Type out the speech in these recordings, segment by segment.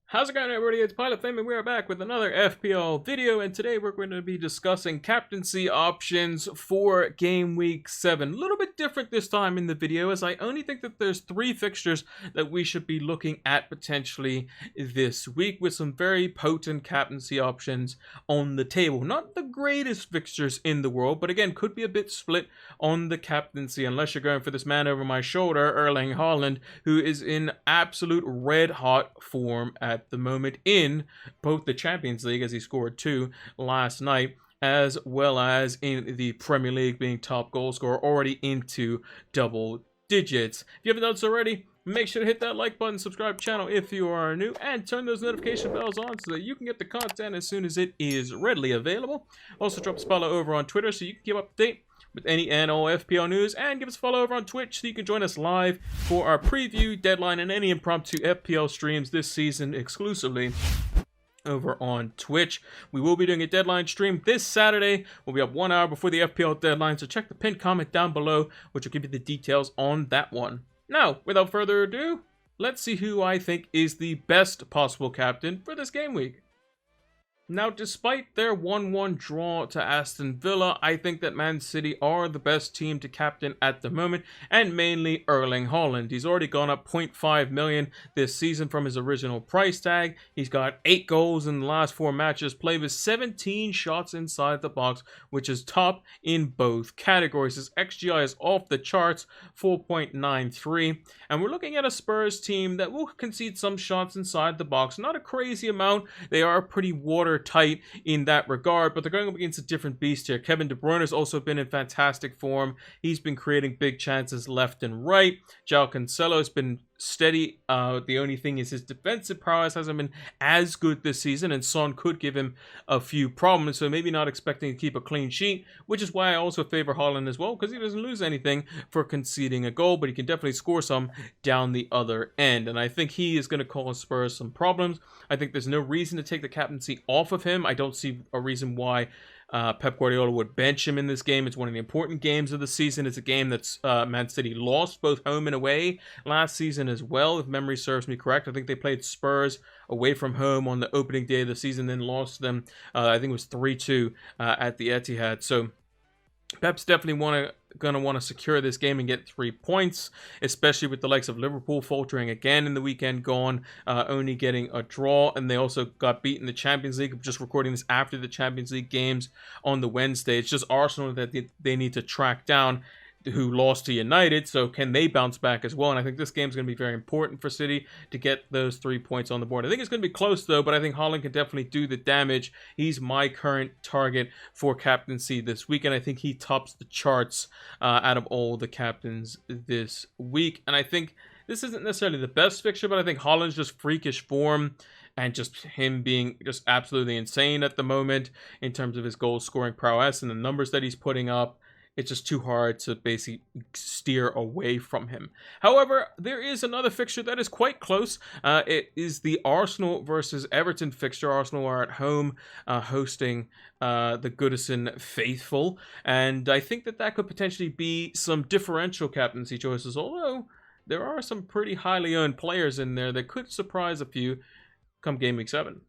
How's it going, everybody? It's Pilot Flame, and we are back with another FPL video, and today we're going to be discussing captaincy options for Game Week 7. A little bit different this time in the video, as I only think that there's 3 fixtures that we should be looking at potentially this week, with some very potent captaincy options on the table. Not the greatest fixtures in the world, but again, could be a bit split on the captaincy, unless you're going for this man over my shoulder, Erling Haaland, who is in absolute red-hot form at the moment in both the Champions League, as he scored 2 last night, as well as in the Premier League, being top goal scorer, already into double digits. If you haven't done so already, make sure to hit that like button, subscribe to the channel if you are new, and turn those notification bells on so that you can get the content as soon as it is readily available. Also, drop a follow over on Twitter so you can keep up to date with any and all FPL news, and give us a follow over on Twitch so you can join us live for our preview, deadline, and any impromptu FPL streams this season exclusively over on Twitch. We will be doing a deadline stream this Saturday. We'll be up 1 hour before the FPL deadline, so check the pinned comment down below, which will give you the details on that one. Now, without further ado, let's see who I think is the best possible captain for this game week. Now, despite their 1-1 draw to Aston Villa, I think that Man City are the best team to captain at the moment, and mainly Erling Haaland. He's already gone up 0.5 million this season from his original price tag. He's got 8 goals in the last 4 matches, played with 17 shots inside the box, which is top in both categories. His XGI is off the charts, 4.93, and we're looking at a Spurs team that will concede some shots inside the box. Not a crazy amount. They are pretty watertight in that regard, but they're going up against a different beast here. Kevin De Bruyne has also been in fantastic form. He's been creating big chances left and right. João Cancelo has been steady. The only thing is his defensive prowess hasn't been as good this season, and Son could give him a few problems, so maybe not expecting to keep a clean sheet, which is why I also favor Haaland as well, because he doesn't lose anything for conceding a goal, but he can definitely score some down the other end, and I think he is going to cause Spurs some problems. I think there's no reason to take the captaincy off of him. I don't see a reason why Pep Guardiola would bench him in this game. It's one of the important games of the season. It's a game that's Man City lost both home and away last season as well, if memory serves me correct. I think they played Spurs away from home on the opening day of the season, then lost them, I think it was 3-2 at the Etihad. So Pep's definitely going to want to secure this game and get 3 points, especially with the likes of Liverpool faltering again in the weekend gone, only getting a draw, and they also got beaten in the Champions League. I'm just recording this after the Champions League games on the Wednesday. It's just Arsenal that they need to track down, who lost to United, so can they bounce back as well? And I think this game is going to be very important for City to get those 3 points on the board. I think it's going to be close though, but I think Haaland can definitely do the damage. He's my current target for captaincy this week, and I think he tops the charts out of all the captains this week. And I think this isn't necessarily the best fixture, but I think Haaland's just freakish form, and just him being just absolutely insane at the moment in terms of his goal scoring prowess and the numbers that he's putting up. It's just too hard to basically steer away from him. However, there is another fixture that is quite close. It is the Arsenal versus Everton fixture. Arsenal are at home hosting the Goodison faithful. And I think that could potentially be some differential captaincy choices. Although there are some pretty highly owned players in there that could surprise a few come Game Week 7.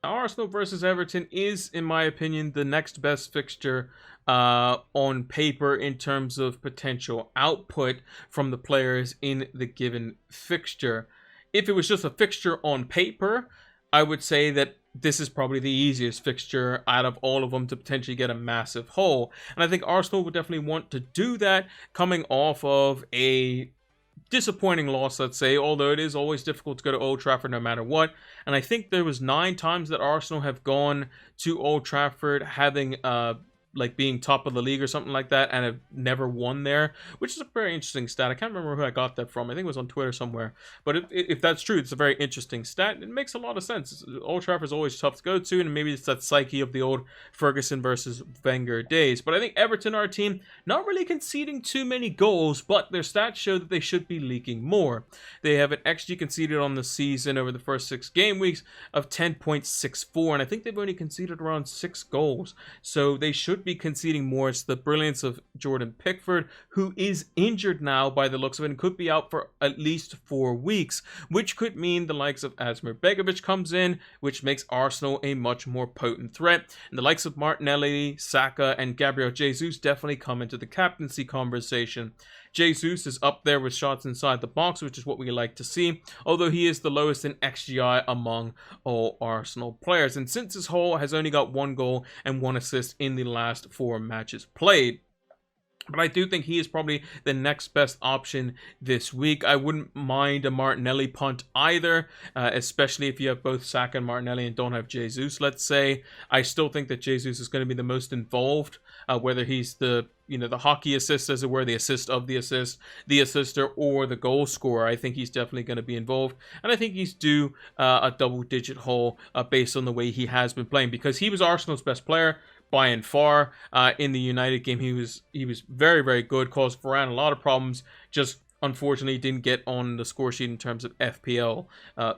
Arsenal versus Everton is, in my opinion, the next best fixture on paper in terms of potential output from the players in the given fixture. If it was just a fixture on paper, I would say that this is probably the easiest fixture out of all of them to potentially get a massive haul. And I think Arsenal would definitely want to do that coming off of a disappointing loss, let's say, although it is always difficult to go to Old Trafford no matter what. And I think there was 9 times that Arsenal have gone to Old Trafford having like being top of the league or something like that, and have never won there, which is a very interesting stat. I can't remember who I got that from. I think it was on Twitter somewhere. But if that's true, it's a very interesting stat. It makes a lot of sense. Old Trafford is always tough to go to, and maybe it's that psyche of the old Ferguson versus Wenger days. But I think Everton are a team not really conceding too many goals, but their stats show that they should be leaking more. They have an XG conceded on the season over the first 6 game weeks of 10.64, and I think they've only conceded around 6 goals. So they should be conceding more, it's the brilliance of Jordan Pickford, who is injured now by the looks of it and could be out for at least 4 weeks, which could mean the likes of Asmir Begovic comes in, which makes Arsenal a much more potent threat. And the likes of Martinelli, Saka, and Gabriel Jesus definitely come into the captaincy conversation. Jesus is up there with shots inside the box, which is what we like to see, although he is the lowest in XGI among all Arsenal players. And since his whole has only got 1 goal and 1 assist in the last 4 matches played. But I do think he is probably the next best option this week. I wouldn't mind a Martinelli punt either, especially if you have both Saka and Martinelli and don't have Jesus, let's say. I still think that Jesus is going to be the most involved, whether he's the hockey assist, as it were, the assist of the assist, the assister, or the goal scorer. I think he's definitely going to be involved. And I think he's due a double-digit haul based on the way he has been playing, because he was Arsenal's best player by and far. In the United game, he was very, very good, caused Varane a lot of problems, just unfortunately didn't get on the score sheet in terms of FPL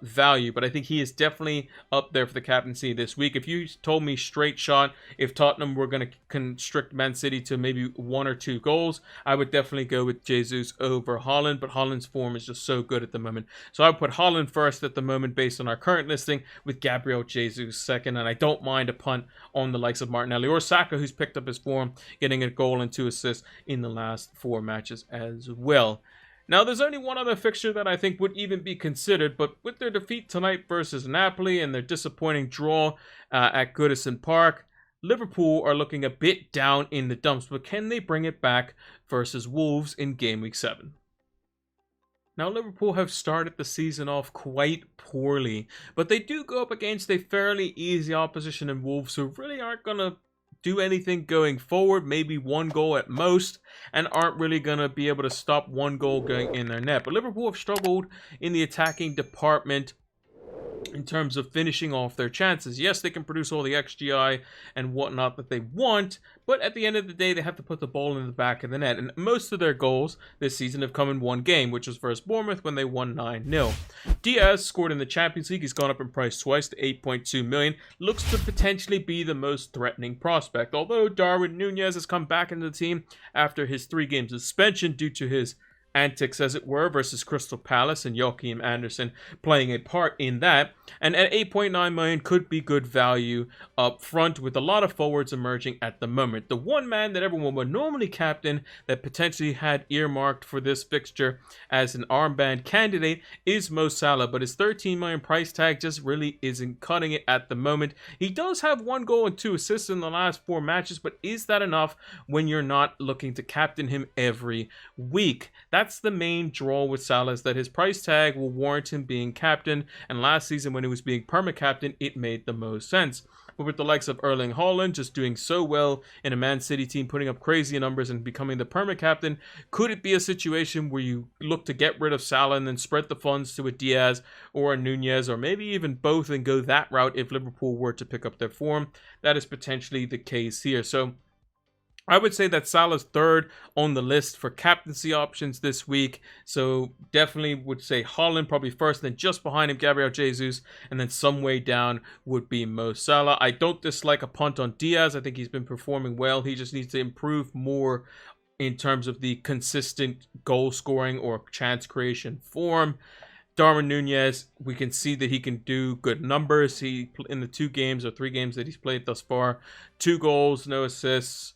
value. But I think he is definitely up there for the captaincy this week. If you told me straight shot, if Tottenham were going to constrict Man City to maybe 1 or 2 goals, I would definitely go with Jesus over Haaland. But Haaland's form is just so good at the moment. So I would put Haaland first at the moment based on our current listing, with Gabriel Jesus second. And I don't mind a punt on the likes of Martinelli or Saka, who's picked up his form, getting a goal and 2 assists in the last 4 matches as well. Now, there's only one other fixture that I think would even be considered, but with their defeat tonight versus Napoli and their disappointing draw at Goodison Park, Liverpool are looking a bit down in the dumps, but can they bring it back versus Wolves in Game Week 7? Now, Liverpool have started the season off quite poorly, but they do go up against a fairly easy opposition in Wolves, who really aren't going to do anything going forward, maybe 1 goal at most, and aren't really going to be able to stop 1 goal going in their net. But Liverpool have struggled in the attacking department in terms of finishing off their chances. Yes, they can produce all the XGI and whatnot that they want, but at the end of the day, they have to put the ball in the back of the net. And most of their goals this season have come in 1 game, which was versus Bournemouth when they won 9-0. Diaz scored in the Champions League. He's gone up in price twice to 8.2 million. Looks to potentially be the most threatening prospect, although Darwin Núñez has come back into the team after his 3-game suspension due to his antics, as it were, versus Crystal Palace, and Joachim Andersen playing a part in that. And at 8.9 million could be good value up front, with a lot of forwards emerging at the moment. The one man that everyone would normally captain that potentially had earmarked for this fixture as an armband candidate is Mo Salah, but his 13 million price tag just really isn't cutting it at the moment. He does have 1 goal and 2 assists in the last 4 matches, but is that enough when you're not looking to captain him every week? That's the main draw with Salah, is that his price tag will warrant him being captain, and last season when he was being perma captain, it made the most sense. But with the likes of Erling Haaland just doing so well in a Man City team, putting up crazy numbers and becoming the perma captain, could it be a situation where you look to get rid of Salah and then spread the funds to a Diaz or a Núñez, or maybe even both, and go that route if Liverpool were to pick up their form? That is potentially the case here. So I would say that Salah's third on the list for captaincy options this week. So definitely would say Haaland probably first, then just behind him Gabriel Jesus, and then some way down would be Mo Salah. I don't dislike a punt on Diaz. I think he's been performing well. He just needs to improve more in terms of the consistent goal scoring or chance creation form. Darwin Núñez, we can see that he can do good numbers. He, in the 2 games or 3 games that he's played thus far, 2 goals, no assists,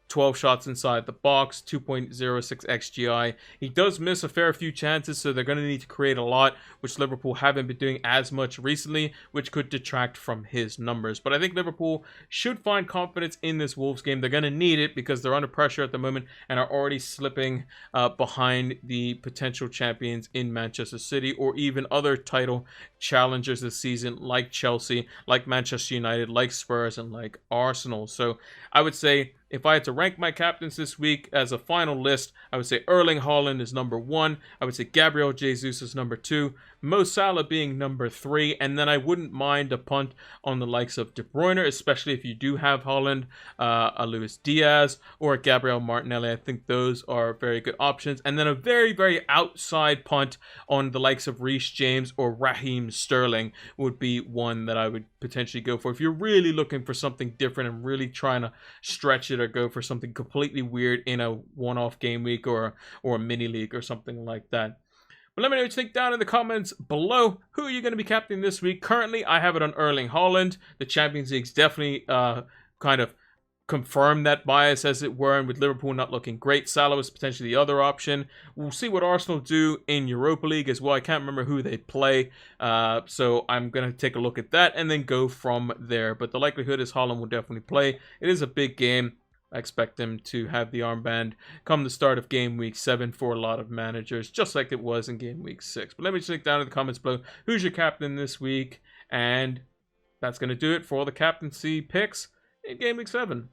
12 shots inside the box, 2.06 XGI. He does miss a fair few chances, so they're going to need to create a lot, which Liverpool haven't been doing as much recently, which could detract from his numbers. But I think Liverpool should find confidence in this Wolves game. They're going to need it because they're under pressure at the moment and are already slipping behind the potential champions in Manchester City, or even other title challengers this season, like Chelsea, like Manchester United, like Spurs, and like Arsenal. So I would say if I had to rank my captains this week as a final list, I would say Erling Haaland is number 1. I would say Gabriel Jesus is number 2. Mo Salah being number 3. And then I wouldn't mind a punt on the likes of De Bruyne, especially if you do have Haaland, a Luis Diaz, or a Gabriel Martinelli. I think those are very good options. And then a very, very outside punt on the likes of Reece James or Raheem Sterling would be one that I would potentially go for. If you're really looking for something different and really trying to stretch it or go for something completely weird in a one-off game week or a mini league or something like that. But let me know what you think down in the comments below. Who are you going to be captaining this week? Currently, I have it on Erling Haaland. The Champions League's definitely kind of confirmed that bias, as it were, and with Liverpool not looking great, Salah was potentially the other option. We'll see what Arsenal do in Europa League as well. I can't remember who they play, so I'm going to take a look at that and then go from there. But the likelihood is Haaland will definitely play. It is a big game. I expect him to have the armband come the start of Game Week 7 for a lot of managers, just like it was in Game Week 6. But let me just click down in the comments below who's your captain this week, and that's going to do it for all the captaincy picks in Game Week 7.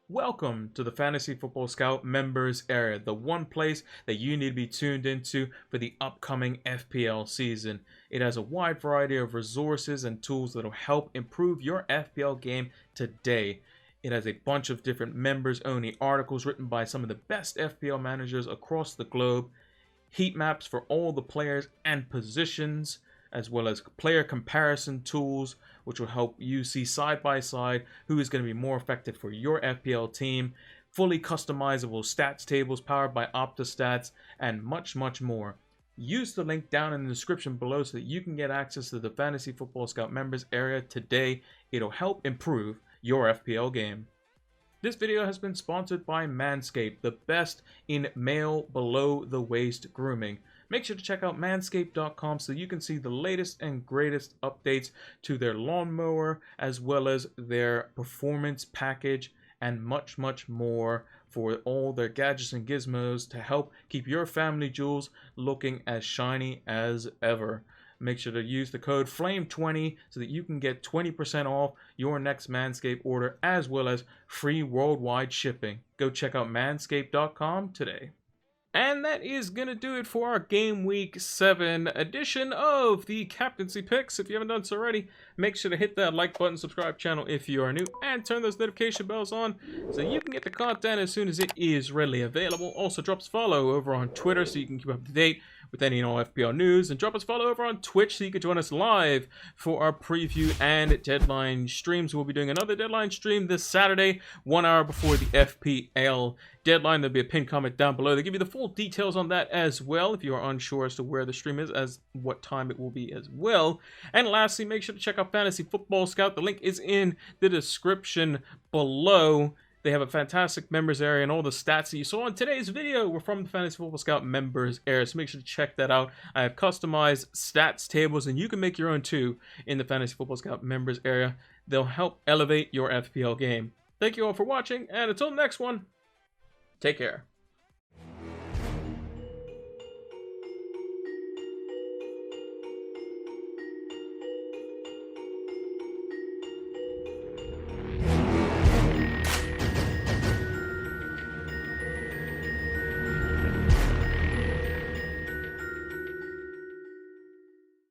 Welcome to the Fantasy Football Scout members area, the one place that you need to be tuned into for the upcoming FPL season. It has a wide variety of resources and tools that will help improve your FPL game today. It has a bunch of different members-only articles written by some of the best FPL managers across the globe, heat maps for all the players and positions, as well as player comparison tools, which will help you see side by side who is going to be more effective for your FPL team, fully customizable stats tables powered by Opta stats, and much, much more. Use the link down in the description below so that you can get access to the Fantasy Football Scout members area today. It'll help improve your FPL game. This video has been sponsored by Manscaped, the best in male below the waist grooming. Make sure to check out manscaped.com so you can see the latest and greatest updates to their lawnmower, as well as their performance package, and much, much more for all their gadgets and gizmos to help keep your family jewels looking as shiny as ever. Make sure to use the code FLAME20 so that you can get 20% off your next Manscaped order, as well as free worldwide shipping. Go check out manscaped.com today. And that is going to do it for our Game Week 7 edition of the Captaincy Picks. If you haven't done so already, make sure to hit that like button, subscribe channel if you are new, and turn those notification bells on so you can get the content as soon as it is readily available. Also, drop us a follow over on Twitter so you can keep up to date with any and all FPL news, and drop us a follow over on Twitch so you can join us live for our preview and deadline streams. We'll be doing another deadline stream this Saturday, 1 hour before the FPL deadline. There'll be a pinned comment down below. They give you the full details on that as well if you are unsure as to where the stream is, as what time it will be as well. And lastly, make sure to check out Fantasy Football Scout. The link is in the description below. They have a fantastic members area, and all the stats that you saw in today's video were from the Fantasy Football Scout members area, so make sure to check that out. I have customized stats tables, and you can make your own too in the Fantasy Football Scout members area. They'll help elevate your FPL game. Thank you all for watching, and until the next one, take care.